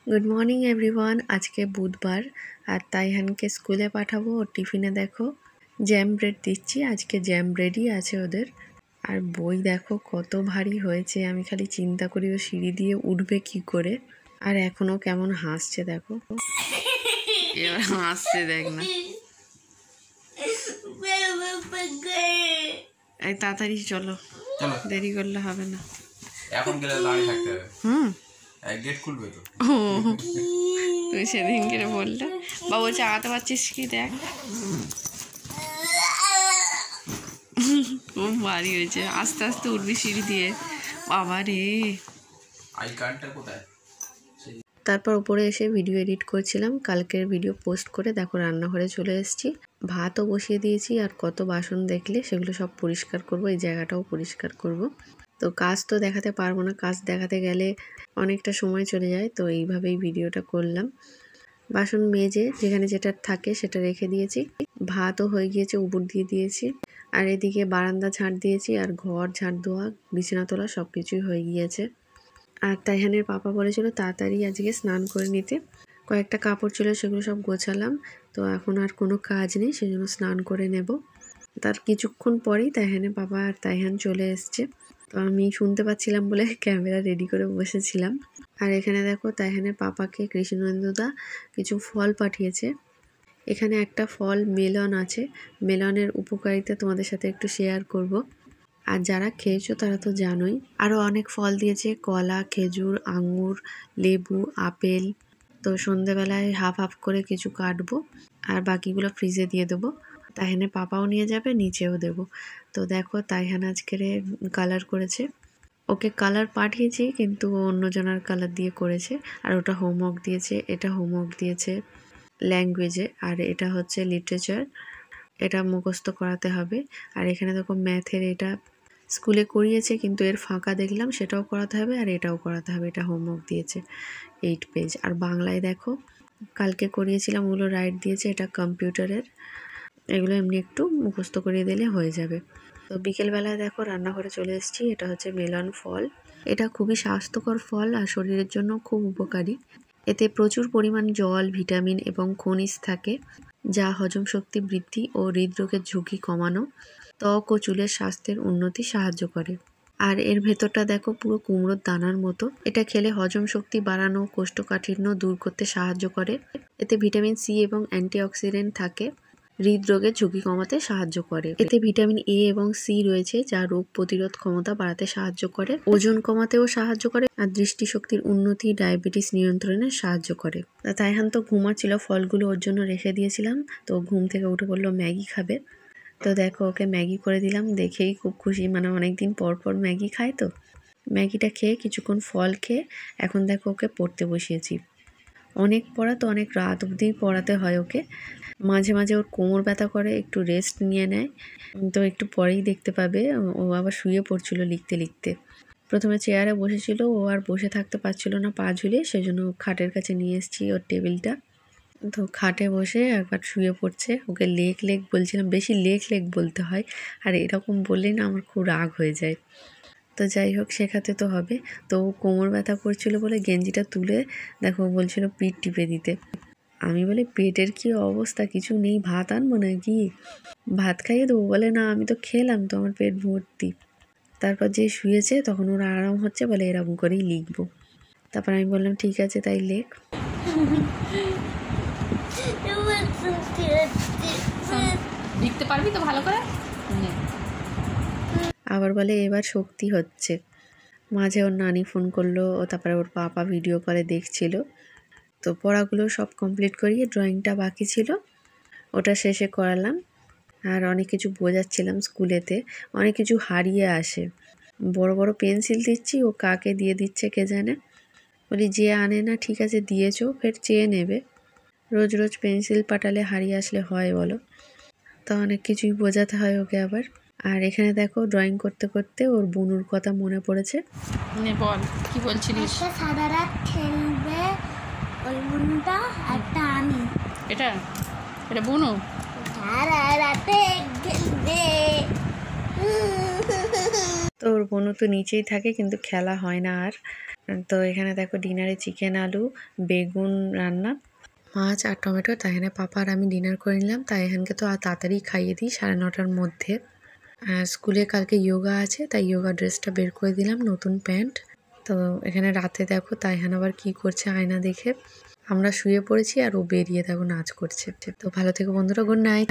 Good morning everyone. आज के बुधवार और ताइहान के स्कूले पाठाबो। और टिफिने देखो जैम ब्रेड दिচ্ছি। आज के जैम ब्रेडই আছে ওদের। আর বই দেখো কত ভারী হয়েছে। আমি খালি চিন্তা করি ও সিঁড়ি দিয়ে উঠবে কি করে। আর এখনো কেমন হাসছে দেখো। এবার হাসছে দেখ না। এই তাড়াতাড়ি চলো, দেরি করলে হবে না। এখন গেলে দাঁড়িয়ে থাকতে হবে। গেট খুলবে তো। তুই সেদিন করে বললে বাবু চাগাতে পারছিস কি দেখ। খুব ভারী হয়েছে। আস্তে আস্তে উঠবি সিঁড়ি দিয়ে। বাবা রে। আই কার্ডটা কোথায়? তারপর উপরে এসে ভিডিও এডিট করছিলাম। কালকের ভিডিও পোস্ট করে দেখো রান্নাঘরে চলে এসেছি। ভাতও বসিয়ে দিয়েছি। আর কত বাসন দেখলে সেগুলো সব পরিষ্কার করব। এই জায়গাটাও পরিষ্কার করব। তো কাজ তো দেখাতে পারবো না, কাজ দেখাতে গেলে অনেকটা সময় চলে যায়। তো এইভাবেই ভিডিওটা করলাম। বাসন মেজে যেখানে যেটা থাকে সেটা রেখে দিয়েছি। ভাতও হয়ে গিয়েছে, উপর দিয়ে দিয়েছি। আর এদিকে বারান্দা ঝাঁট দিয়েছি। আর ঘর ঝাঁট দেওয়া, বিছানা তোলা সব কিছুই হয়ে গিয়েছে। আর তাইহানের পাপা বলেছিল তাড়াতাড়ি আজকে স্নান করে নিতে। কয়েকটা কাপড় ছিল সেগুলো সব গোছালাম। তো এখন আর কোনো কাজ নেই, সেজন্য স্নান করে নেব। তার কিছুক্ষণ পরেই তাইহানের পাপা আর তাইহান চলে এসছে। তো আমি শুনতে পাচ্ছিলাম বলে ক্যামেরা রেডি করে বসেছিলাম। আর এখানে দেখো তাইহানের পাপাকে কৃষ্ণেন্দুদা কিছু ফল পাঠিয়েছে। এখানে একটা ফল মেলন আছে। মেলনের উপকারিতা তোমাদের সাথে একটু শেয়ার করব। আর যারা খেয়েছো তারা তো জানোই। আরও অনেক ফল দিয়েছে, কলা, খেজুর, আঙ্গুর, লেবু, আপেল। তো সন্ধেবেলায় হাফ হাফ করে কিছু কাটবো আর বাকিগুলো ফ্রিজে দিয়ে দেবো। তাইহানের পাপাও নিয়ে যাবে, নিচেও দেবো। তো দেখো তাইহান আজকের কালার করেছে। ওকে কালার পাঠিয়েছি কিন্তু অন্যজনের কালার দিয়ে করেছে। আর ওটা হোমওয়ার্ক দিয়েছে, এটা হোমওয়ার্ক দিয়েছে ল্যাঙ্গুয়েজে। আর এটা হচ্ছে লিটারেচার, এটা মুখস্থ করাতে হবে। আর এখানে দেখো ম্যাথের এটা স্কুলে করিয়েছে কিন্তু এর ফাঁকা দেখলাম, সেটাও করাতে হবে। আর এটাও করাতে হবে, এটা হোমওয়ার্ক দিয়েছে 8 পেজ। আর বাংলায় দেখো কালকে করিয়েছিলাম, ওগুলো রাইট দিয়েছে। এটা কম্পিউটারের, এগুলো এমনি একটু মুখস্থ করিয়ে দিলে হয়ে যাবে। তো বিকেলবেলায় দেখো রান্নাঘরে চলে এসেছি। এটা হচ্ছে মেলন ফল। এটা খুবই স্বাস্থ্যকর ফল আর শরীরের জন্য খুব উপকারী। এতে প্রচুর পরিমাণ জল, ভিটামিন এবং খনিজ থাকে, যা হজম শক্তি বৃদ্ধি ও হৃদরোগের ঝুঁকি কমানো, ত্বক ও চুলের স্বাস্থ্যের উন্নতি সাহায্য করে। আর এর ভেতরটা দেখো পুরো কুমড়োর দানার মতো। এটা খেলে হজম শক্তি বাড়ানো, কোষ্ঠকাঠিন্য দূর করতে সাহায্য করে। এতে ভিটামিন সি এবং অ্যান্টিঅক্সিডেন্ট থাকে, হৃদরোগের ঝুঁকি কমাতে সাহায্য করে। এতে ভিটামিন এ এবং সি রয়েছে, যা রোগ প্রতিরোধ ক্ষমতা বাড়াতে সাহায্য করে, ওজন কমাতেও সাহায্য করে, আর দৃষ্টিশক্তির উন্নতি, ডায়াবেটিস নিয়ন্ত্রণে সাহায্য করে। তাইহান তো ঘুমাচ্ছিল, ফলগুলো ওর জন্য রেখে দিয়েছিলাম। তো ঘুম থেকে উঠে বললো ম্যাগি খাবে। তো দেখো ওকে ম্যাগি করে দিলাম। দেখেই খুব খুশি, মানে অনেকদিন পর পর ম্যাগি খায়। তো ম্যাগিটা খেয়ে কিছুক্ষণ ফল খেয়ে এখন দেখো ওকে পড়তে বসিয়েছি। অনেক পড়া তো, অনেক রাত অবধি পড়াতে হয় ওকে। মাঝে মাঝে ওর কোমর ব্যথা করে, একটু রেস্ট নিয়ে নেয়। তো একটু পরেই দেখতে পাবে ও আবার শুয়ে পড়ছিল লিখতে লিখতে। প্রথমে চেয়ারে বসেছিল, ও আর বসে থাকতে পারছিল না পা ঝুলিয়ে, সেজন্য খাটের কাছে নিয়ে এসেছি ওর টেবিলটা। তো খাটে বসে একবার শুয়ে পড়ছে। ওকে লেখ লেখ বলছিলাম, বেশি লেখ লেখ বলতে হয়। আর এরকম বললেই না আমার খুব রাগ হয়ে যায়। তো যাই হোক, শেখাতে তো হবে। তো কোমর ব্যথা করছিল বলে গেঞ্জিটা তুলে দেখো বলছিল পিঠ টিপে দিতে। আমি বলি পেটের কি অবস্থা, কিছু নেই, ভাত আনবো নাকি, ভাত খাইয়ে দেবো? বলে না, আমি তো খেলাম তো, আমার পেট ভর্তি। তারপর যে শুয়েছে তখন ওর আরাম হচ্ছে, বলে এরকম করেই লিখবো। তারপর আমি বললাম ঠিক আছে তাই লেখ। লিখতে পারবি তো ভালো করে? আবার বলে এবার শক্তি হচ্ছে। মাঝে ওর নানি ফোন করলো, ও তারপরে ওর পাপা ভিডিও কলে দেখছিল। তো পড়াগুলো সব কমপ্লিট করিয়ে ড্রয়িংটা বাকি ছিল, ওটা শেষে করালাম। আর অনেক কিছু বোঝাচ্ছিলাম। স্কুলেতে অনেক কিছু হারিয়ে আসে। বড় বড় পেন্সিল দিচ্ছি, ও কাকে দিয়ে দিচ্ছে কে জানে। বলি যে আনে না ঠিক আছে দিয়েছো, ফের চেয়ে নেবে। রোজ রোজ পেন্সিল পাঠালে হারিয়ে আসলে হয় বলো? তো অনেক কিছুই বোঝাতে হয় ওকে আবার। আর এখানে দেখো ড্রয়িং করতে করতে ওর বুনুর কথা মনে পড়েছে। বল কি বলছিলিস? সারা রাত খেলবে ওই বুনুটা, একটা আমি। এটা এটা বুনু সারা রাতে খেলবে। তো ওর বোনু তো নিচেই থাকে কিন্তু খেলা হয় না আর। তো এখানে দেখো ডিনারে চিকেন, আলু, বেগুন রান্না, মাছ আর টমেটো। তাই এখানে পাপা আর আমি ডিনার করে নিলাম। তাই এখানকে তো আর তাড়াতাড়ি খাইয়ে দিই 9:30টার মধ্যে। স্কুলে কালকে যোগা আছে, তাই যোগা ড্রেসটা বের করে দিলাম, নতুন প্যান্ট। তো এখানে রাতে দেখো তাইহান আবার কি করছে আয়না দেখে। আমরা শুয়ে পড়েছি আর ও বেরিয়ে দেখো নাচ করছে। তো ভালো থেকো বন্ধুরা, গুড নাইট।